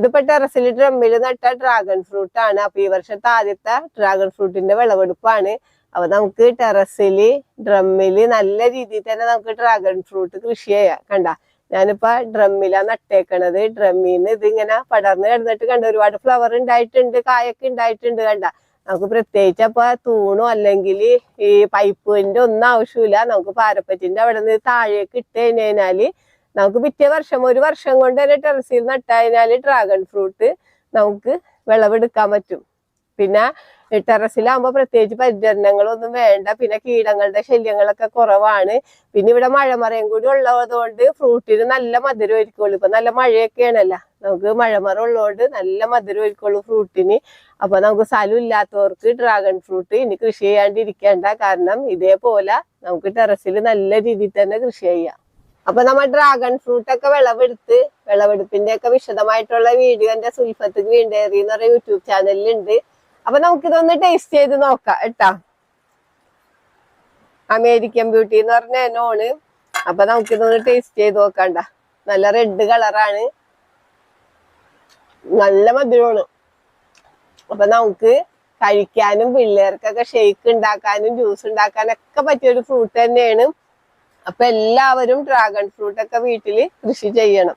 ഇതിപ്പോ ടെറസിൽ ഡ്രമ്മിൽ നട്ട ഡ്രാഗൺ ഫ്രൂട്ട് ആണ്. അപ്പൊ ഈ വർഷത്തെ ആദ്യത്തെ ഡ്രാഗൺ ഫ്രൂട്ടിന്റെ വിളവെടുപ്പാണ്. അപ്പൊ നമുക്ക് ടെറസില് ഡ്രമ്മില് നല്ല രീതിയിൽ തന്നെ നമുക്ക് ഡ്രാഗൺ ഫ്രൂട്ട് കൃഷി ചെയ്യാം. കണ്ട, ഞാനിപ്പോ ഡ്രമ്മിലാ നട്ടേക്കണത്. ഡ്രമ്മിന്ന് ഇതിങ്ങനെ പടർന്ന് കിടന്നിട്ട് കണ്ട ഒരുപാട് ഫ്ലവർ ഉണ്ടായിട്ടുണ്ട്, കായൊക്കെ ഉണ്ടായിട്ടുണ്ട്. കണ്ട, നമുക്ക് പ്രത്യേകിച്ച് അപ്പൊ തൂണോ അല്ലെങ്കിൽ ഈ പൈപ്പിന്റെ ഒന്നും ആവശ്യമില്ല. നമുക്ക് പാരപ്പറ്റിന്റെ അവിടെ നിന്ന് താഴേക്ക് ഇട്ട് കഴിഞ്ഞാല് നമുക്ക് പിറ്റേ വർഷം, ഒരു വർഷം കൊണ്ട് തന്നെ ടെറസിൽ നട്ടതിനാല് ഡ്രാഗൺ ഫ്രൂട്ട് നമുക്ക് വിളവെടുക്കാൻ പറ്റും. പിന്നെ ടെറസിലാകുമ്പോ പ്രത്യേകിച്ച് പരിചരണങ്ങളൊന്നും വേണ്ട. പിന്നെ കീടങ്ങളുടെ ശല്യങ്ങളൊക്കെ കുറവാണ്. പിന്നെ ഇവിടെ മഴമറയും കൂടി ഉള്ളതുകൊണ്ട് ഫ്രൂട്ടിന് നല്ല മധുരം ആയിരിക്കുള്ളൂ. ഇപ്പൊ നല്ല മഴയൊക്കെയാണല്ലോ, നമുക്ക് മഴമറ ഉള്ളതുകൊണ്ട് നല്ല മധുരം ആയിരിക്കുള്ളൂ ഫ്രൂട്ടിന്. അപ്പൊ നമുക്ക് സ്ഥലം ഇല്ലാത്തവർക്ക് ഡ്രാഗൺ ഫ്രൂട്ട് ഇനി കൃഷി ചെയ്യാണ്ടിരിക്കേണ്ട. കാരണം ഇതേപോലെ നമുക്ക് ടെറസിൽ നല്ല രീതിയിൽ തന്നെ കൃഷി ചെയ്യാം. അപ്പൊ നമ്മൾ ഡ്രാഗൺ ഫ്രൂട്ട് ഒക്കെ വിളവെടുപ്പിന്റെ ഒക്കെ വിശദമായിട്ടുള്ള വീഡിയോ എന്റെ സുൽഫത്ത് ഗ്രീൻ ഡയറി എന്ന് പറയുന്ന യൂട്യൂബ് ചാനലിലുണ്ട്. അപ്പൊ നമുക്കിതൊന്ന് ടേസ്റ്റ് ചെയ്ത് നോക്കാം കേട്ടാ. അമേരിക്കൻ ബ്യൂട്ടി എന്ന് പറഞ്ഞ നോണ്. അപ്പൊ നമുക്കിതൊന്ന് ടേസ്റ്റ് ചെയ്ത് നോക്കണ്ട. നല്ല റെഡ് കളറാണ്, നല്ല മധുരമാണ്. അപ്പൊ നമുക്ക് കഴിക്കാനും പിള്ളേർക്കൊക്കെ ഷേക്ക് ഉണ്ടാക്കാനും ജ്യൂസ് ഉണ്ടാക്കാനൊക്കെ പറ്റിയൊരു ഫ്രൂട്ട് തന്നെയാണ്. അപ്പൊ എല്ലാവരും ഡ്രാഗൺ ഫ്രൂട്ട് ഒക്കെ വീട്ടില് കൃഷി ചെയ്യണം.